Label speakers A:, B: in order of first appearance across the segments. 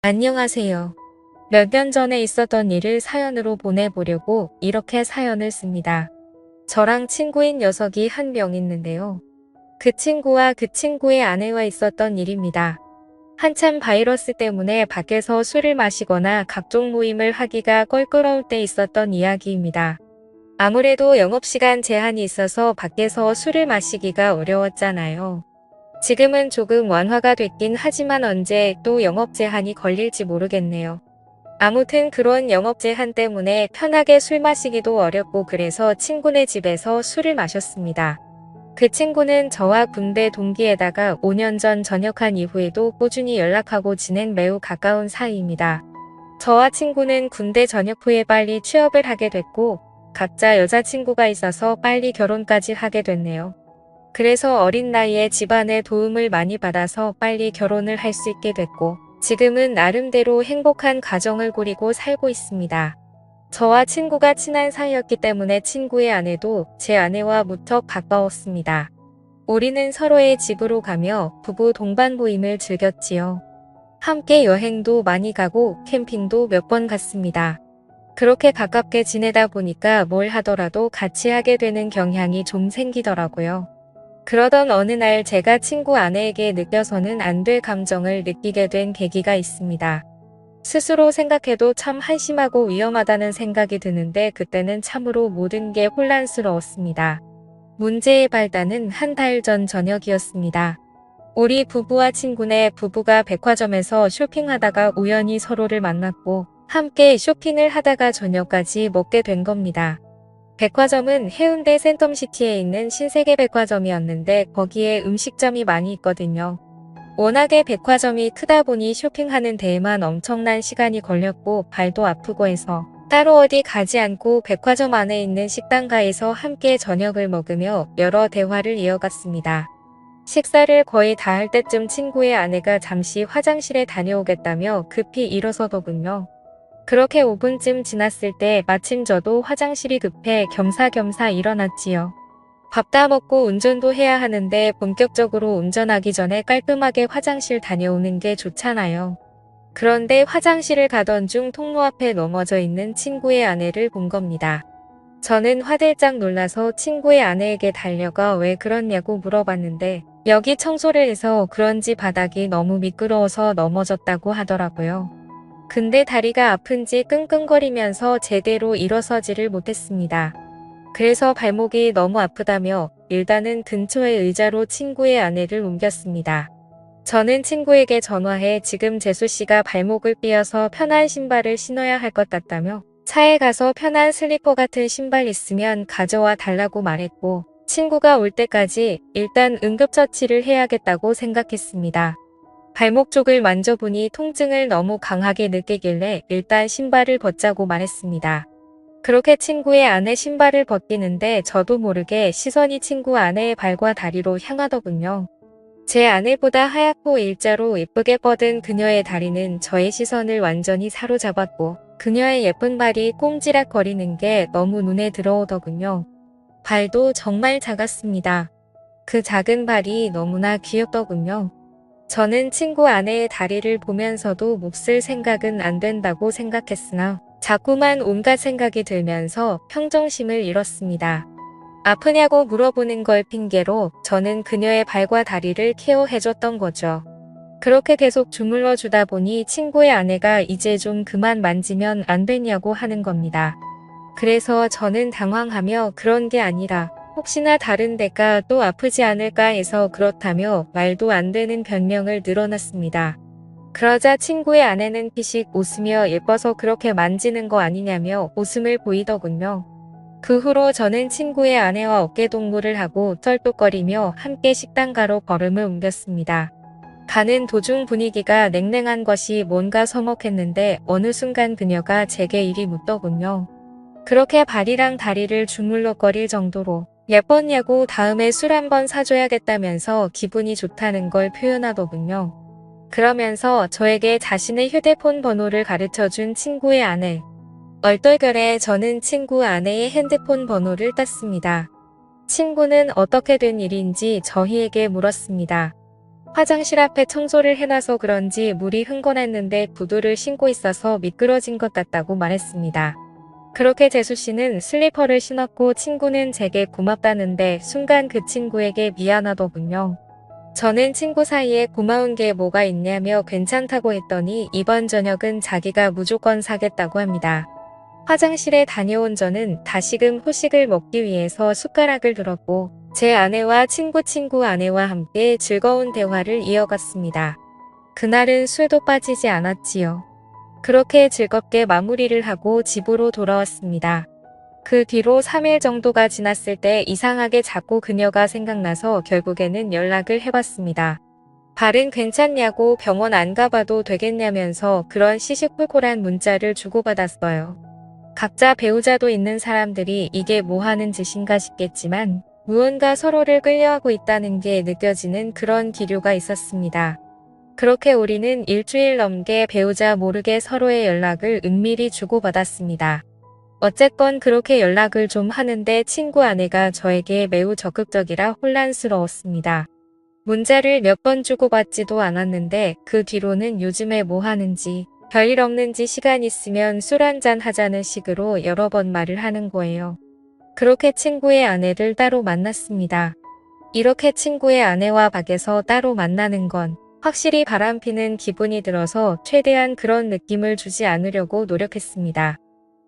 A: 안녕하세요. 몇 년 전에 있었던 일을 사연으로 보내보려고 이렇게 사연을 씁니다. 저랑 친구인 녀석이 한 명 있는데요. 그 친구와 그 친구의 아내와 있었던 일입니다. 한참 바이러스 때문에 밖에서 술을 마시거나 각종 모임을 하기가 껄끄러울 때 있었던 이야기입니다. 아무래도 영업시간 제한이 있어서 밖에서 술을 마시기가 어려웠잖아요. 지금은 조금 완화가 됐긴 하지만 언제 또 영업 제한이 걸릴지 모르겠네요. 아무튼 그런 영업 제한 때문에 편하게 술 마시기도 어렵고 그래서 친구네 집에서 술을 마셨습니다. 그 친구는 저와 군대 동기에다가 5년 전 전역한 이후에도 꾸준히 연락하고 지낸 매우 가까운 사이입니다. 저와 친구는 군대 전역 후에 빨리 취업을 하게 됐고 각자 여자친구가 있어서 빨리 결혼까지 하게 됐네요. 그래서 어린 나이에 집안의 도움을 많이 받아서 빨리 결혼을 할 수 있게 됐고 지금은 나름대로 행복한 가정을 꾸리고 살고 있습니다. 저와 친구가 친한 사이였기 때문에 친구의 아내도 제 아내와 무척 가까웠습니다. 우리는 서로의 집으로 가며 부부 동반 모임을 즐겼지요. 함께 여행도 많이 가고 캠핑도 몇 번 갔습니다. 그렇게 가깝게 지내다 보니까 뭘 하더라도 같이 하게 되는 경향이 좀 생기더라고요. 그러던 어느 날 제가 친구 아내에게 느껴서는 안 될 감정을 느끼게 된 계기가 있습니다. 스스로 생각해도 참 한심하고 위험하다는 생각이 드는데 그때는 참으로 모든 게 혼란스러웠습니다. 문제의 발단은 한 달 전 저녁이었습니다. 우리 부부와 친구네 부부가 백화점에서 쇼핑하다가 우연히 서로를 만났고 함께 쇼핑을 하다가 저녁까지 먹게 된 겁니다. 백화점은 해운대 센텀시티에 있는 신세계 백화점이었는데 거기에 음식점이 많이 있거든요. 워낙에 백화점이 크다 보니 쇼핑하는 데에만 엄청난 시간이 걸렸고 발도 아프고 해서 따로 어디 가지 않고 백화점 안에 있는 식당가에서 함께 저녁을 먹으며 여러 대화를 이어갔습니다. 식사를 거의 다 할 때쯤 친구의 아내가 잠시 화장실에 다녀오겠다며 급히 일어서더군요. 그렇게 5분쯤 지났을 때 마침 저도 화장실이 급해 겸사겸사 일어났지요. 밥 다 먹고 운전도 해야 하는데 본격적으로 운전하기 전에 깔끔하게 화장실 다녀오는 게 좋잖아요. 그런데 화장실을 가던 중 통로 앞에 넘어져 있는 친구의 아내를 본 겁니다. 저는 화들짝 놀라서 친구의 아내에게 달려가 왜 그러냐고 물어봤는데 여기 청소를 해서 그런지 바닥이 너무 미끄러워서 넘어졌다고 하더라고요. 근데 다리가 아픈지 끙끙거리면서 제대로 일어서지를 못했습니다. 그래서 발목이 너무 아프다며 일단은 근처의 의자로 친구의 아내를 옮겼습니다. 저는 친구에게 전화해 지금 재수씨가 발목을 삐어서 편한 신발을 신어야 할 것 같다며 차에 가서 편한 슬리퍼 같은 신발 있으면 가져와 달라고 말했고 친구가 올 때까지 일단 응급처치를 해야겠다고 생각했습니다. 발목 쪽을 만져보니 통증을 너무 강하게 느끼길래 일단 신발을 벗자고 말했습니다. 그렇게 친구의 아내 신발을 벗기는데 저도 모르게 시선이 친구 아내의 발과 다리로 향하더군요. 제 아내보다 하얗고 일자로 예쁘게 뻗은 그녀의 다리는 저의 시선을 완전히 사로잡았고 그녀의 예쁜 발이 꼼지락거리는 게 너무 눈에 들어오더군요. 발도 정말 작았습니다. 그 작은 발이 너무나 귀엽더군요. 저는 친구 아내의 다리를 보면서도 몹쓸 생각은 안 된다고 생각했으나 자꾸만 온갖 생각이 들면서 평정심을 잃었습니다. 아프냐고 물어보는 걸 핑계로 저는 그녀의 발과 다리를 케어해줬던 거죠. 그렇게 계속 주물러 주다 보니 친구의 아내가 이제 좀 그만 만지면 안 되냐고 하는 겁니다. 그래서 저는 당황하며 그런 게 아니라 혹시나 다른 데가 또 아프지 않을까 해서 그렇다며 말도 안 되는 변명을 늘어놨습니다. 그러자 친구의 아내는 피식 웃으며 예뻐서 그렇게 만지는 거 아니냐며 웃음을 보이더군요. 그 후로 저는 친구의 아내와 어깨동무를 하고 쩔뚝거리며 함께 식당가로 걸음을 옮겼습니다. 가는 도중 분위기가 냉랭한 것이 뭔가 서먹했는데 어느 순간 그녀가 제게 이리 묻더군요. 그렇게 발이랑 다리를 주물럭거릴 정도로 예뻤냐고 다음에 술 한번 사줘야겠다면서 기분이 좋다는 걸 표현하더군요. 그러면서 저에게 자신의 휴대폰 번호를 가르쳐준 친구의 아내. 얼떨결에 저는 친구 아내의 핸드폰 번호를 땄습니다. 친구는 어떻게 된 일인지 저희에게 물었습니다. 화장실 앞에 청소를 해놔서 그런지 물이 흥건했는데 구두를 신고 있어서 미끄러진 것 같다고 말했습니다. 그렇게 재수 씨는 슬리퍼를 신었고 친구는 제게 고맙다는데 순간 그 친구에게 미안하더군요. 저는 친구 사이에 고마운 게 뭐가 있냐며 괜찮다고 했더니 이번 저녁은 자기가 무조건 사겠다고 합니다. 화장실에 다녀온 저는 다시금 후식을 먹기 위해서 숟가락을 들었고 제 아내와 친구 아내와 함께 즐거운 대화를 이어갔습니다. 그날은 술도 빠지지 않았지요. 그렇게 즐겁게 마무리를 하고 집으로 돌아왔습니다. 그 뒤로 3일 정도가 지났을 때 이상하게 자꾸 그녀가 생각나서 결국에는 연락을 해봤습니다. 발은 괜찮냐고 병원 안 가봐도 되겠냐면서 그런 시시콜콜한 문자를 주고받았어요. 각자 배우자도 있는 사람들이 이게 뭐 하는 짓인가 싶겠지만 무언가 서로를 끌려하고 있다는 게 느껴지는 그런 기류가 있었습니다. 그렇게 우리는 일주일 넘게 배우자 모르게 서로의 연락을 은밀히 주고받았습니다. 어쨌건 그렇게 연락을 좀 하는데 친구 아내가 저에게 매우 적극적이라 혼란스러웠습니다. 문자를 몇 번 주고받지도 않았는데 그 뒤로는 요즘에 뭐 하는지 별일 없는지 시간 있으면 술 한잔 하자는 식으로 여러 번 말을 하는 거예요. 그렇게 친구의 아내를 따로 만났습니다. 이렇게 친구의 아내와 밖에서 따로 만나는 건 확실히 바람피는 기분이 들어서 최대한 그런 느낌을 주지 않으려고 노력했습니다.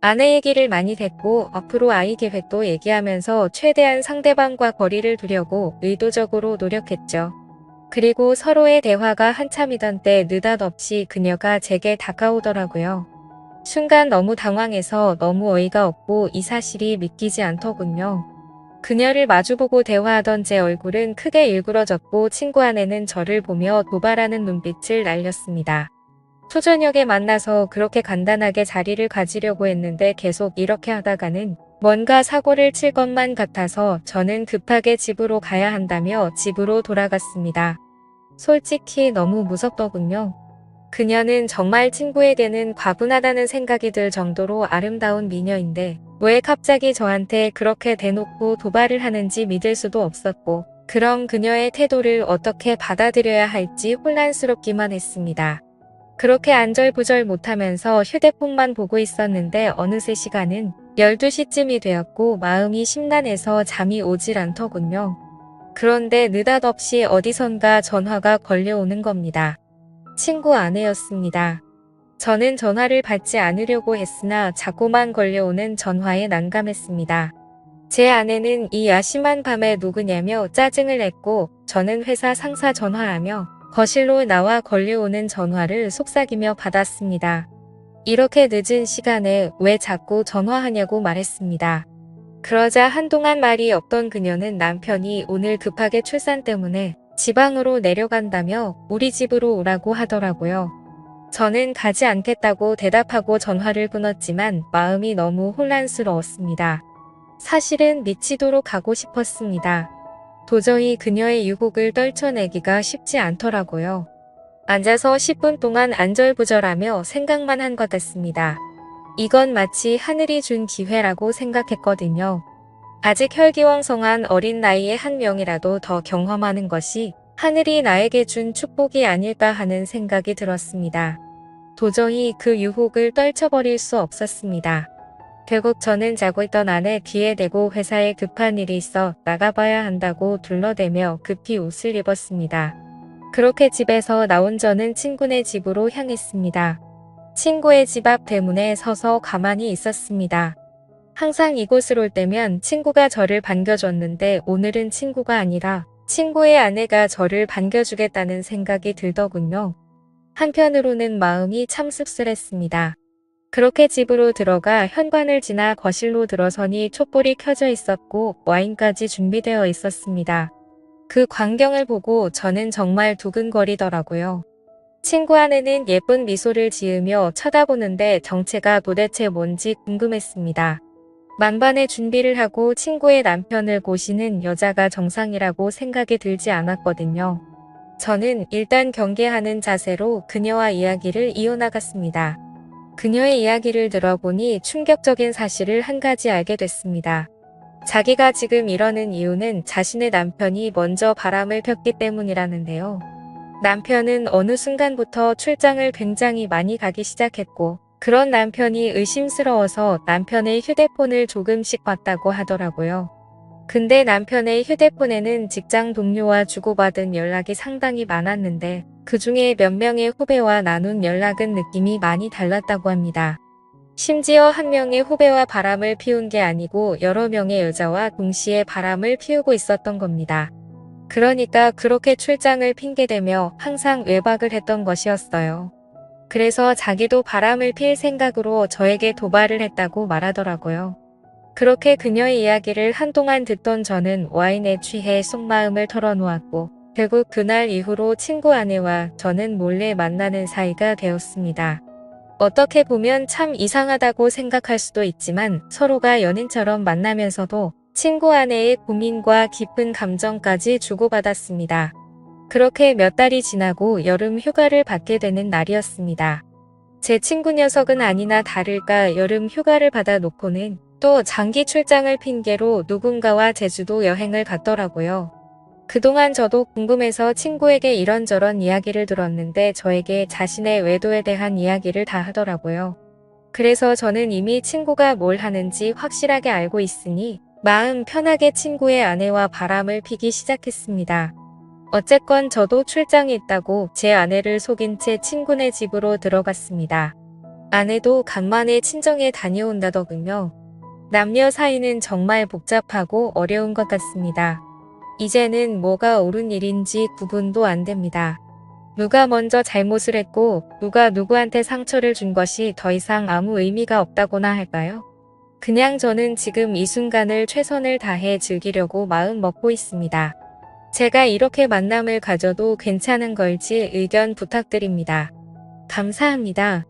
A: 아내 얘기를 많이 했고 앞으로 아이 계획도 얘기하면서 최대한 상대방과 거리를 두려고 의도적으로 노력했죠. 그리고 서로의 대화가 한참이던 때 느닷없이 그녀가 제게 다가오더라고요. 순간 너무 당황해서 너무 어이가 없고 이 사실이 믿기지 않더군요. 그녀를 마주보고 대화하던 제 얼굴은 크게 일그러졌고 친구 아내는 저를 보며 도발하는 눈빛을 날렸습니다. 초저녁에 만나서 그렇게 간단하게 자리를 가지려고 했는데 계속 이렇게 하다가는 뭔가 사고를 칠 것만 같아서 저는 급하게 집으로 가야 한다며 집으로 돌아갔습니다. 솔직히 너무 무섭더군요. 그녀는 정말 친구에게는 과분하다는 생각이 들 정도로 아름다운 미녀인데 왜 갑자기 저한테 그렇게 대놓고 도발을 하는지 믿을 수도 없었고 그럼 그녀의 태도를 어떻게 받아들여야 할지 혼란스럽기만 했습니다. 그렇게 안절부절 못하면서 휴대폰만 보고 있었는데 어느새 시간은 12시쯤이 되었고 마음이 심란해서 잠이 오질 않더군요. 그런데 느닷없이 어디선가 전화가 걸려오는 겁니다. 친구 아내였습니다. 저는 전화를 받지 않으려고 했으나 자꾸만 걸려오는 전화에 난감했습니다. 제 아내는 이 야심한 밤에 누구냐며 짜증을 냈고 저는 회사 상사 전화라며 거실로 나와 걸려오는 전화를 속삭이며 받았습니다. 이렇게 늦은 시간에 왜 자꾸 전화하냐고 말했습니다. 그러자 한동안 말이 없던 그녀는 남편이 오늘 급하게 출산 때문에 지방으로 내려간다며 우리 집으로 오라고 하더라고요. 저는 가지 않겠다고 대답하고 전화를 끊었지만 마음이 너무 혼란스러웠습니다. 사실은 미치도록 가고 싶었습니다. 도저히 그녀의 유혹을 떨쳐내기가 쉽지 않더라고요. 앉아서 10분 동안 안절부절하며 생각만 한 것 같습니다. 이건 마치 하늘이 준 기회라고 생각했거든요. 아직 혈기왕성한 어린 나이에 한 명이라도 더 경험하는 것이 하늘이 나에게 준 축복이 아닐까 하는 생각이 들었습니다. 도저히 그 유혹을 떨쳐버릴 수 없었습니다. 결국 저는 자고 있던 아내 귀에 대고 회사에 급한 일이 있어 나가봐야 한다고 둘러대며 급히 옷을 입었습니다. 그렇게 집에서 나온 저는 친구네 집으로 향했습니다. 친구의 집 앞 대문에 서서 가만히 있었습니다. 항상 이곳을 올 때면 친구가 저를 반겨줬는데 오늘은 친구가 아니라 친구의 아내가 저를 반겨주겠다는 생각이 들더군요. 한편으로는 마음이 참 씁쓸했습니다. 그렇게 집으로 들어가 현관을 지나 거실로 들어서니 촛불이 켜져 있었고 와인까지 준비되어 있었습니다. 그 광경을 보고 저는 정말 두근거리더라고요. 친구 아내는 예쁜 미소를 지으며 쳐다보는데 정체가 도대체 뭔지 궁금했습니다. 만반의 준비를 하고 친구의 남편을 모시는 여자가 정상이라고 생각이 들지 않았거든요. 저는 일단 경계하는 자세로 그녀와 이야기를 이어나갔습니다. 그녀의 이야기를 들어보니 충격적인 사실을 한 가지 알게 됐습니다. 자기가 지금 이러는 이유는 자신의 남편이 먼저 바람을 폈기 때문이라는데요. 남편은 어느 순간부터 출장을 굉장히 많이 가기 시작했고, 그런 남편이 의심스러워서 남편의 휴대폰을 조금씩 봤다고 하더라고요. 근데 남편의 휴대폰에는 직장 동료와 주고받은 연락이 상당히 많았는데, 그 중에 몇 명의 후배와 나눈 연락은 느낌이 많이 달랐다고 합니다. 심지어 한 명의 후배와 바람을 피운 게 아니고 여러 명의 여자와 동시에 바람을 피우고 있었던 겁니다. 그러니까 그렇게 출장을 핑계대며 항상 외박을 했던 것이었어요. 그래서 자기도 바람을 필 생각으로 저에게 도발을 했다고 말하더라고요. 그렇게 그녀의 이야기를 한동안 듣던 저는 와인에 취해 속마음을 털어놓았고, 결국 그날 이후로 친구 아내와 저는 몰래 만나는 사이가 되었습니다. 어떻게 보면 참 이상하다고 생각할 수도 있지만 서로가 연인처럼 만나면서도 친구 아내의 고민과 깊은 감정까지 주고받았습니다. 그렇게 몇 달이 지나고 여름 휴가를 받게 되는 날이었습니다. 제 친구 녀석은 아니나 다를까 여름 휴가를 받아 놓고는 또 장기 출장을 핑계로 누군가와 제주도 여행을 갔더라고요. 그동안 저도 궁금해서 친구에게 이런저런 이야기를 들었는데 저에게 자신의 외도에 대한 이야기를 다 하더라고요. 그래서 저는 이미 친구가 뭘 하는지 확실하게 알고 있으니 마음 편하게 친구의 아내와 바람을 피기 시작했습니다. 어쨌건 저도 출장이 있다고 제 아내를 속인 채 친구네 집으로 들어갔습니다. 아내도 간만에 친정에 다녀온다더군요. 남녀 사이는 정말 복잡하고 어려운 것 같습니다. 이제는 뭐가 옳은 일인지 구분도 안 됩니다. 누가 먼저 잘못을 했고 누가 누구한테 상처를 준 것이 더 이상 아무 의미가 없다고나 할까요? 그냥 저는 지금 이 순간을 최선을 다해 즐기려고 마음 먹고 있습니다. 제가 이렇게 만남을 가져도 괜찮은 걸지 의견 부탁드립니다. 감사합니다.